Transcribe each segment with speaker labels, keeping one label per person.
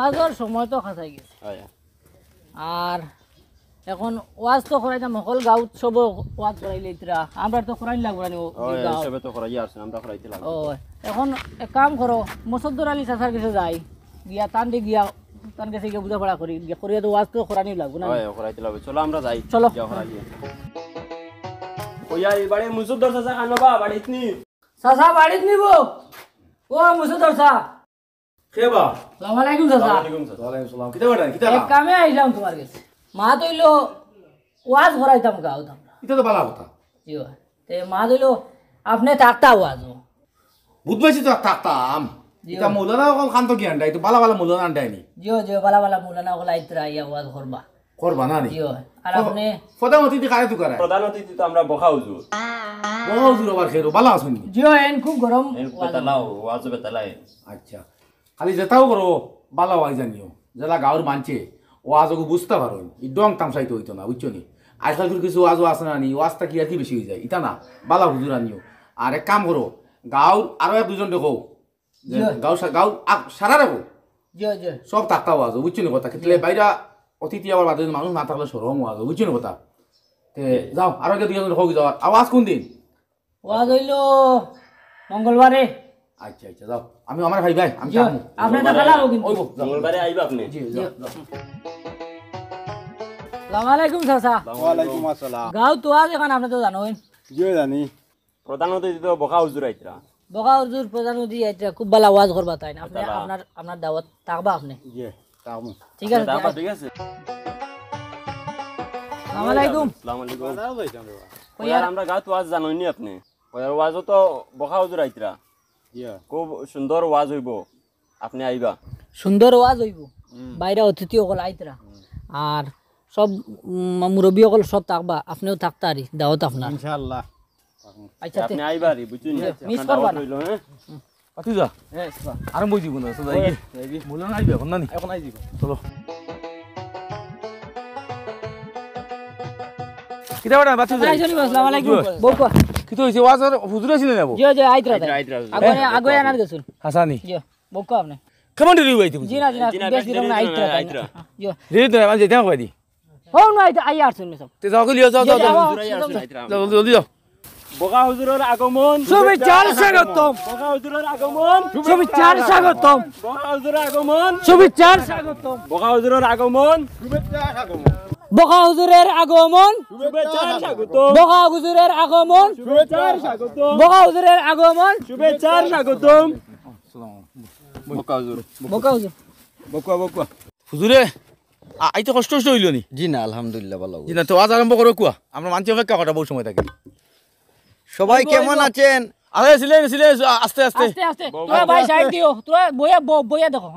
Speaker 1: ওয়াজের সময় তো খাসাই গেছে আর এখন ওয়াজ তো করাইতাম সকল গাঁৱত সব ওয়াজ করাইলে ইতরা আমরা তো করাই লাগবো না
Speaker 2: সবে তো করাই আসছেন আমরা করাইতে লাগবো
Speaker 1: ও এখন এক কাম করো মুসদ্দর আলী চাচার কাছে যাই গিয়া তান দি গিয়া তান কাছে গিয়া বুঝাপড়া করি গিয়া করিয়া তো ওয়াজ তো করানি লাগবো না
Speaker 2: করাইতে লাগবে চলো আমরা যাই
Speaker 1: চলো
Speaker 2: ওইয়া এবারে মুসুদ্দর চাচা খান বাবা বাড়িত নি
Speaker 1: চাচা বাড়িত নিব ও মুসদ্দর চা
Speaker 3: কেবা
Speaker 1: আসসালামু আলাইকুম চাচা
Speaker 3: ওয়ালাইকুম সালাম কিতা বাড়া কিতা
Speaker 1: এক কামে আইলাম তোমার কাছে মা তইলো ওয়াজ করাইতাম গাঁৱত আমরা
Speaker 3: এটা তো ভালো কথা
Speaker 1: জি তে মা তইলো আপনি থাকতা ওয়াজ
Speaker 3: বুঝবাইছি তো থাকতাম এটা মৌলানা কল খান তো কি আন্ডা এটা বালা বালা মৌলানা আন্ডাইনি
Speaker 1: জিও জিও বালা বালা মুলানা ওলা ইতরা ইয়া ওয়াজ করবা
Speaker 3: করবা না নি
Speaker 1: জিও আর আপনি
Speaker 3: প্রধান অতিথি কারে তো করে
Speaker 2: প্রধান অতিথি তো আমরা বখা হুজুর
Speaker 3: বড় হুজুর আবার খেরো বালা আছেন
Speaker 1: জিও এন খুব গরম
Speaker 2: বেতালাও ওয়াজ বেতালাই
Speaker 3: আচ্ছা খালি যেটাও করো বালা ওয়াই জানিও যারা গাঁর মানছে ওয়াজকে বুঝতে পারো ই ডং তামসাইতে হইতো না বুঝছো নি আজকাল কিছু ওয়াজও আছে না নি ওয়াজটা কি আর কি বেশি হয়ে যায় ইটা না বালা হুজুর আনিও আর এক কাম করো গাঁর আরো এক দুজন দেখো গাঁও গাঁও সারা রাখো
Speaker 1: জিও জিও
Speaker 3: সব থাকতা ওয়াজ বুঝছো নি কথা কিন্তু বাইরা অতিথি আবার বাদে মানুষ না থাকলে সরম ওয়াজ বুঝছো নি কথা তে যাও আরো এক দুজন দেখো যাও আওয়াজ কোন দিন
Speaker 1: ওয়াজ হইলো মঙ্গলবারে
Speaker 3: আচ্ছা আচ্ছা যাও আমি আমার ভাই ভাই আমি যাবো
Speaker 1: আপনি তো ভালো কিন্তু
Speaker 3: ওইবো
Speaker 2: মঙ্গলবারে আইবা আপনি
Speaker 3: জি যাও
Speaker 1: আসসালামু আলাইকুম চাচা
Speaker 4: ওয়ালাইকুম আসসালাম
Speaker 1: গাঁও তো আজ এখন আপনি তো জানোই
Speaker 4: জিও জানি
Speaker 2: প্রধান অতিথি তো বখা হুজুর আইতরা
Speaker 1: বকা হুজুর প্রধান অতিথি এটা খুব ভালো ওয়াজ করবা তাই না আপনি আপনার আপনার দাওয়াত থাকবা আপনি
Speaker 4: জি তামু
Speaker 1: ঠিক আছে
Speaker 2: দাবা ঠিক আছে
Speaker 1: আসসালামু আলাইকুম
Speaker 2: আসসালামু আলাইকুম
Speaker 4: বাজার যাইতাম রে
Speaker 2: ওয়ার আমরা গাত ওয়াজ জানোইনি আপনি ওয়ার ওয়াজও তো বখা হুজুর আইতরা
Speaker 4: জি
Speaker 2: খুব সুন্দর ওয়াজ হইব আপনি আইবা
Speaker 1: সুন্দর ওয়াজ হইব বাইরে অতিথি সকল আইতরা আর সব মুরব্বী সকল সব থাকবা আপনিও থাকতারি দাওয়াত আপনার
Speaker 4: ইনশাআল্লাহ
Speaker 1: আচ্ছা
Speaker 2: আপনি আইবা রে বুঝুন
Speaker 1: মিস করবা না
Speaker 2: হইলো হ্যাঁ
Speaker 3: আতি যা আর মই দিব না তো যাই মৌলানা আইবে এখন না নি
Speaker 2: এখন আই দিব
Speaker 3: চলো কিটা বাড়া বাচ্চা যাই
Speaker 1: আসসালামু আলাইকুম বউকা
Speaker 3: কি তো হইছে ওয়াজ আর হুজুর আইছিল না
Speaker 1: জিও জিও আইতরা আগে আগে আনার গেছুন
Speaker 3: হাসানি
Speaker 1: জিও বউকা আপনি
Speaker 3: কেমন দিলি হইতে
Speaker 1: জি না বেশ দিলাম না আইতরা জিও
Speaker 3: রে তো আমি যেতে কই দি
Speaker 1: হো না আইতা আই আসুন সব
Speaker 3: তে যাও গলিও যাও যাও যাও জলদি যাও
Speaker 2: বখা হুজুরের আগমন
Speaker 1: শুভেচ্ছার স্বাগতম
Speaker 2: বখা হুজুরের আগমন
Speaker 1: শুভেচ্ছার স্বাগতম
Speaker 2: বখা হুজুরের আগমন
Speaker 1: শুভেচ্ছার স্বাগতম
Speaker 2: বখা হুজুরের আগমন
Speaker 1: বকা হুজুরের আগমন
Speaker 2: শুভেচ্ছার স্বাগতম
Speaker 1: বকা হুজুরের আগমন
Speaker 2: শুভেচ্ছার স্বাগতম
Speaker 1: বকা হুজুরের আগমন
Speaker 2: শুভেচ্ছার স্বাগতম বখা হুজুর
Speaker 1: বকা হুজুর
Speaker 4: বকুয়া বকুয়া
Speaker 3: হুজুরে আইতে কষ্ট কষ্ট হইল নি
Speaker 4: জি না আলহামদুলিল্লাহ ভালো
Speaker 3: জি না তো আজ আরম্ভ করো কুয়া আমরা মানছি অপেক্ষা কটা বহু সময় থাকে
Speaker 4: সবাই কেমন আছেন
Speaker 3: আরে সিলে সিলে আস্তে আস্তে
Speaker 1: আস্তে আস্তে তোরা ভাই সাইড দিও তোরা বইয়া বইয়া দেখো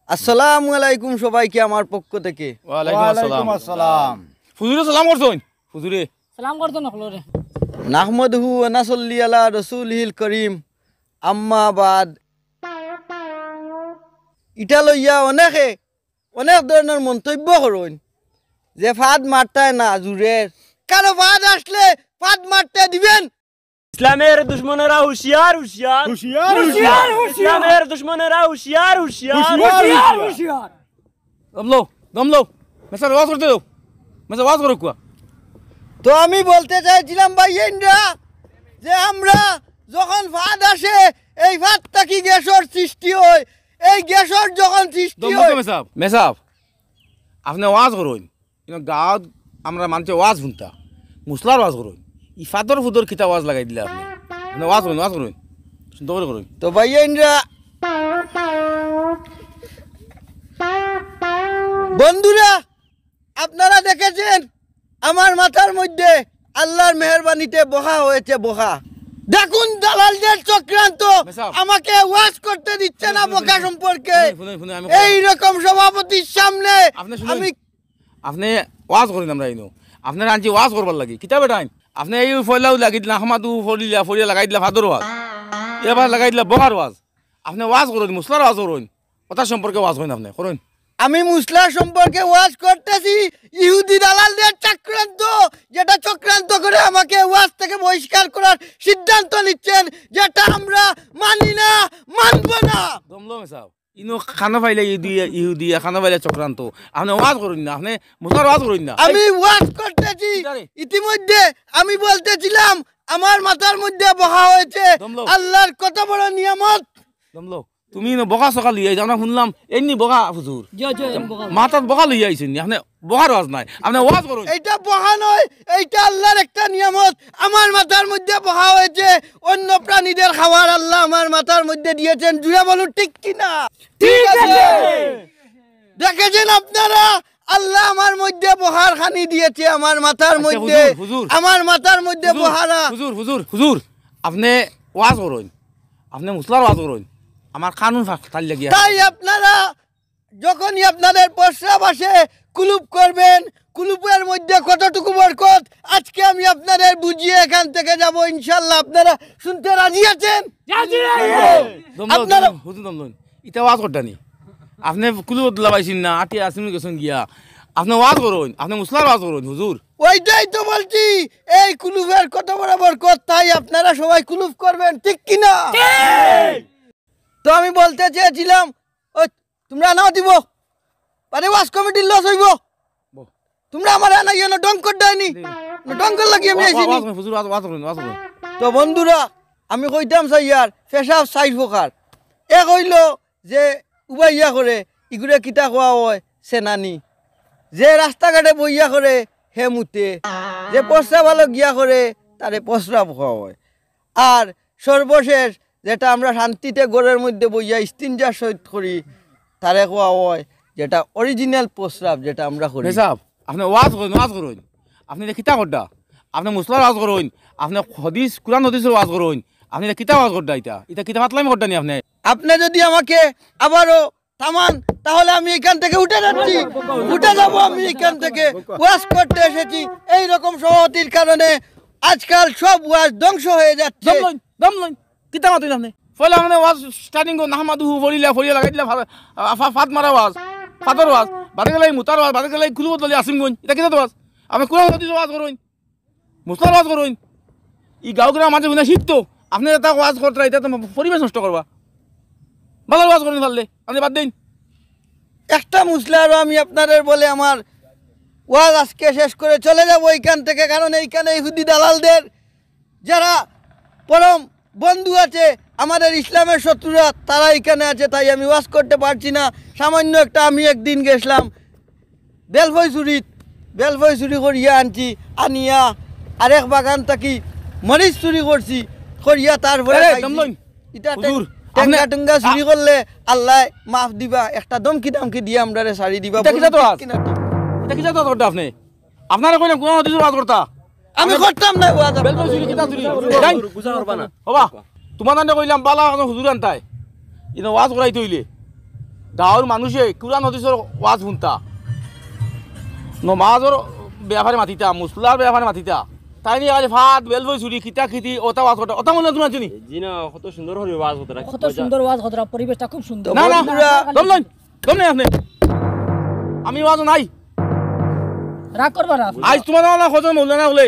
Speaker 4: আসসালামু আলাইকুম সবাইকে আমার পক্ষ থেকে
Speaker 3: ওয়ালাইকুম আসসালাম হুজুরে সালাম করছুন হুজুরে
Speaker 1: সালাম করতো না হলো রে
Speaker 4: নাহমাদুহু ওয়া নাসাল্লি আলা রাসূলিহিল করিম আম্মা বাদ ইটা লইয়া অনেক ধরনের মন্তব্য করুন যে ফাঁদ মারতায় না জুরের কারো ফাঁদ আসলে ফাঁদ মারতে দিবেন
Speaker 2: ইসলামের দুশমনেরা হুশিয়ার হুশিয়ার
Speaker 1: হুশিয়ার
Speaker 2: ইসলামের দুশমনেরা হুশিয়ার হুশিয়ার
Speaker 1: হুশিয়ার
Speaker 3: দমলো মেসার ওয়াজ করতে দাও মেসার ওয়াজ করো কুয়া
Speaker 4: তো আমি বলতে চাইছিলাম ভাইয়েরা যে আমরা যখন ফাঁদ আসে এই ফাঁদটা কি গ্যাসের সৃষ্টি হয় এই গ্যাসের যখন সৃষ্টি হয়
Speaker 3: মেসাব আপনি ওয়াজ করুন কিন্তু গাঁৱত আমরা মানছে ওয়াজ শুনতা মুসলার ওয়াজ করুন ই ফাদর ফুদর কিতা ওয়াজ লাগাই দিলে আপনি ওয়াজ করুন সুন্দর করে করুন
Speaker 4: তো ভাইয়েরা বন্ধুরা আপনারা দেখেছেন আমার মাথার মধ্যে আল্লাহর মেহেরবানিতে বহা হয়েছে বহা দেখুন দালালদের চক্রান্ত আমাকে ওয়াজ করতে দিচ্ছে না বকা সম্পর্কে এই রকম সভাপতির সামনে আমি
Speaker 3: আপনি ওয়াজ করেন আমরা ইনো আপনার আনছি ওয়াজ করবার লাগি কিতা বেটাইন আপনি এই ফয়লাও লাগি দিলা হামাদু ফরিয়া লাগাই দিলা ফাদর ওয়াজ এবার লাগাই দিলা বকার ওয়াজ আপনি ওয়াজ করুন মুসলার ওয়াজ করুন কথা সম্পর্কে ওয়াজ করেন আপনি করুন
Speaker 4: আমি মুসলা সম্পর্কে ওয়াজ করতেছি ইহুদি দালালদের চক্রান্ত যেটা চক্রান্ত করে আমাকে ওয়াজ থেকে বহিষ্কার করার সিদ্ধান্ত নিচ্ছেন যেটা আমরা মানি না মানব না
Speaker 3: দমলো মেসাব ইনো খানা পাইলে ইহুদি খানা পাইলে চক্রান্ত আপনি ওয়াজ করুন না আপনি মুসলার ওয়াজ করুন না
Speaker 4: আমি ওয়াজ করতেছি ইতিমধ্যে আমি বলতেছিলাম আমার মাথার মধ্যে বহা হয়েছে
Speaker 3: দমলো।
Speaker 4: আল্লাহর কত বড় নিয়ামত।
Speaker 3: দমলো তুমি বকা সকাল লিয়ে যাও না শুনলাম এমনি বকা হুজুর
Speaker 1: বোকা
Speaker 3: মাথাত বকা লইয়া আইছেন আপনি বকার ওয়াজ নাই আপনি ওয়াজ করুন
Speaker 4: এইটা বহা নয়, এইটা আল্লাহর একটা নিয়ামত। আমার মাথার মধ্যে বহা হয়েছে, অন্য প্রাণীদের খাবার আল্লাহ আমার মাথার মধ্যে দিয়েছেন। জুড়ে বলুন ঠিক কিনা? ঠিক আছে। দেখেছেন আপনারা, আল্লাহ আমার মধ্যে বহার খানি দিয়েছে আমার মাথার মধ্যে।
Speaker 3: হুজুর।
Speaker 4: আমার মাথার মধ্যে বহারা।
Speaker 3: হুজুর হুজুর হুজুর আপনি ওয়াজ করুন, আপনি মুসলার ওয়াজ করুন, আমার কানুন ফাল লাগিয়া
Speaker 4: তাই আপনারা যখনই আপনাদের প্রস্রাব আসে কুলুপ করবেন। কুলুপের মধ্যে কতটুকু বরকত আজকে আমি আপনাদের বুঝিয়ে এখান থেকে যাব ইনশাআল্লাহ। আপনারা শুনতে রাজি আছেন? আপনারা
Speaker 3: হুজুর দমলন ইটা ওয়াজ করতানি আপনি কুলু বদলা পাইছেন না আটি আসিন গেছেন গিয়া আপনি ওয়াজ করুন, আপনি মুসলার ওয়াজ করুন হুজুর।
Speaker 4: ওইটাই তো বলছি, এই কুলুপের কত বড় বরকত, তাই আপনারা সবাই কুলুপ করবেন ঠিক কিনা? তো আমি বলতে চেয়েছিলাম ও তোমরা নাও দিব পারে ওয়াজ কমিটির লস হইব। তোমরা আমার আনা গিয়ে ডঙ্কর দেয়নি, ডঙ্কর লাগিয়ে আমি আইছি নি।
Speaker 3: হুজুর ওয়াজ করুন ওয়াজ করুন।
Speaker 4: তো বন্ধুরা আমি কইতাম সাইয়ার পেশাব সাইড প্রকার। এক হইল যে উবাইয়া করে ইগুড়ে কিতা খোয়া হয় সেনানি, যে রাস্তাঘাটে বইয়া করে হে মুতে, যে প্রস্রাব গিয়া করে তারে প্রস্রাব খাওয়া হয়। আর সর্বশেষ যেটা আমরা শান্তিতে ঘরের মধ্যে বইয়া ইস্তিনজার সহিত করি তারে খোয়া হয় যেটা অরিজিনাল প্রস্রাব যেটা আমরা করি।
Speaker 3: সাহেব আপনি ওয়াজ করুন ওয়াজ করুন, আপনি কিতা করডা আপনি মুসলার ওয়াজ করুন, আপনি হদিস কুরআন হদিসের ওয়াজ করুন, আপনি কিতা ওয়াজ করডা এটা এটা কিতা ফাতলামি করডা নি আপনি।
Speaker 4: আপনি যদি আমাকে আবারও থামান তাহলে আমি এখান থেকে উঠে যাচ্ছি, উঠে যাব। আমি এখান থেকে ওয়াজ করতে এসেছি, এই রকম সভাপতির কারণে আজকাল সব ওয়াজ ধ্বংস হয়ে যাচ্ছে।
Speaker 3: দমলন দমলন কিতা মাতুন আপনি ফলে আপনি ওয়াজ স্টার্টিং কো নাহমাদুহু ফলিয়া লাগাই দিলা ফাত মারা ওয়াজ ফাতর ওয়াজ বাদে গেলাই মুতার ওয়াজ বাদে গেলাই কুলু বদলি আসিম গন এটা কিতা ওয়াজ আপনি কুরআন হদিস ওয়াজ করুন, মুসলার ওয়াজ করুন। ই গাঁও গ্রাম মাঝে গুনা শিখতো আপনি এটা ওয়াজ করতে এটা তো পরিবেশ নষ্ট করবা। ভালো ওয়াজ করুন পারলে আপনি বাদ দিন।
Speaker 4: একটা মুসলা আরো আমি আপনাদের বলে আমার ওয়াজ আজকে শেষ করে চলে যাব এইখান থেকে, কারণ এইখানে ইহুদি দালালদের যারা পরম বন্ধু আছে, আমাদের ইসলামের শত্রুরা, তারা এখানে আছে। তাই আমি ওয়াজ করতে পারছি না। সামান্য একটা আমি একদিন গেছিলাম বেলফই চুরি করিয়া আনছি, আনিয়া আরেক বাগান থাকি মরিচ চুরি করছি করিয়া তারপরে
Speaker 3: আরে,
Speaker 4: খাইছি।
Speaker 3: দমলন,
Speaker 4: এটা
Speaker 3: হুজুর,
Speaker 4: টেঙ্গা
Speaker 3: আপনি-
Speaker 4: টুঙ্গা চুরি করলে আল্লাহ মাফ দিবা, একটা দমকি দিয়ে আমরা সারি দিবা।
Speaker 3: এটা কিতা তো
Speaker 4: বলুন
Speaker 3: আজ?
Speaker 4: ঠিক কিনা ঠিক?
Speaker 3: এটা কিতা ওয়াজ করডা আপনি আপনারা কইলেন কুরআন হদিসের ওয়াজ করতা
Speaker 4: আমি করতাম না ওয়াজ।
Speaker 3: বেলবই চুরি কিতা চুরি যাই
Speaker 2: বুঝা করবা না
Speaker 3: হবা তোমার নামে কইলাম বালা হুজুর আনতাই ইনো ওয়াজ করাই তৈলে গাঁৱৰ মানুষে কুরআন হদিসের ওয়াজ শুনতা নমাজর ব্যাপারে মাতিতা মুসলার ব্যাপারে মাতিতা তাই নিয়ে আজ ভাত বেলবই চুরি কিতা খিতি ওটা ওয়াজ করতা ওটা মনে তোমার চিনি
Speaker 2: জি না কত সুন্দর হরি ওয়াজ হতে
Speaker 1: কত সুন্দর ওয়াজ হতরা, পরিবেশটা খুব সুন্দর।
Speaker 3: না না
Speaker 4: বন্ধুরা,
Speaker 3: দমলন দমনে আপনি আমি ওয়াজ নাই
Speaker 1: রাগ করবা না।
Speaker 3: আজ তোমার না খোঁজ মৌলানা হলে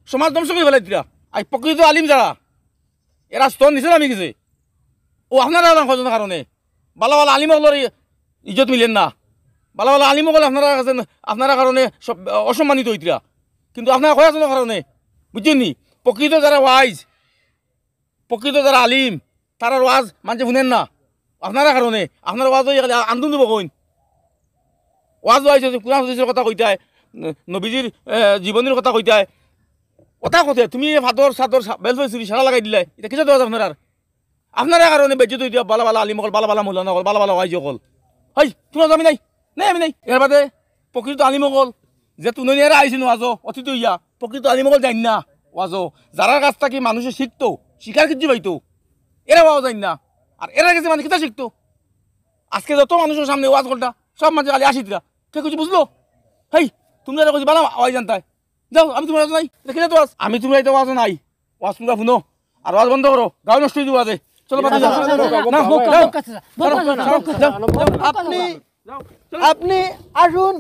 Speaker 3: সমাজ ধ্বংস করে ফেলাই দিলা আজ প্রকৃত আলিম যারা এরা স্তন নিচে নামি গেছে ও আপনারা খোঁজনের কারণে ভালো ভালো আলিমগুলোর ইজ্জত মিলেন না, ভালো ভালো আলিমগুলো আপনারা কারণে সব অসম্মানিত হইতরা, কিন্তু আপনারা কয়ে আছেন কারণে বুঝছেন নি প্রকৃত যারা ওয়াইজ প্রকৃত যারা আলিম তারা ওয়াজ মানুষ শুনেন না আপনারা কারণে আপনার ওয়াজ আন্দোলন দেব কইন ওয়াজ ওয়াইজ কুরআন হাদিসের কথা কইতায় নবীজির জীবনের কথা কইতায় কথা কথা তুমি ভাদর সাদর বেলফে চুরি সারা লাগাই দিলাই এটা কিসে দেওয়া আপনার আপনারা কারণে বেজ্জত হইতা বালা বালা আলিম অকল বালা বালা মৌলানা অকল বালা বালা ওয়াইজ অকল হাই তোমার আমি নাই নাই আমি নাই এর বাদে প্রকৃত আলিম অকল যে তুননিয়ারা আইসিন ওয়াজো অতীত হইয়া প্রকৃত আলিম অকল জানি না ওয়াজো যারা কাছ থেকে মানুষে শিখতো শিকার কিছু পাইতো এরা ওয়াও জানি না আর এরা কাছে মানে কিতা শিখতো আজকে যত মানুষের সামনে ওয়াজ করতা সব মানুষ আলি আসিতরা কে কিছু বুঝলো হেই তোমরা কইছি বালা ওয়াই জানতাই যাও আমি তোমার নাই দেখে তো আমি তোমরা এটা ওয়াজ নাই ওয়াজ তোমরা শুনো আর ওয়াজ বন্ধ করো গাঁও নষ্ট হয়ে যাবো আজে চলো বাদ যাও
Speaker 4: আপনি আপনি আসুন,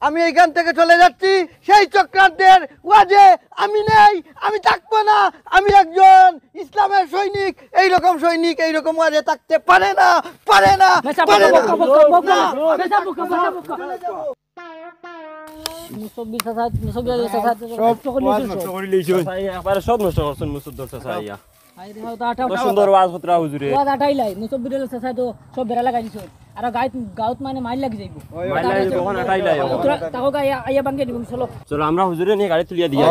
Speaker 4: আমি এইখান থেকে চলে যাচ্ছি সেই চক্রান্তের ওয়াজে আমি নেই, আমি থাকবো না। আমি একজন ইসলামের সৈনিক, এইরকম সৈনিক এইরকম ওয়াজে থাকতে পারে না, পারে না, পারে না।
Speaker 2: একবারে সব নষ্ট করছেন মুসুদ্দর চাচা ইয়া সুন্দর ওয়াজ হতরা হুজুরে
Speaker 1: সব বেড়া লাগাই দিছ আর গাঁত মানে মাইল লাগি যাইব
Speaker 2: আটাইলাই
Speaker 1: তাকে আইয়া বাঙ্গে দিব চলো
Speaker 2: চলো আমরা হুজুরে নিয়ে গাড়ি তুলিয়া দিয়া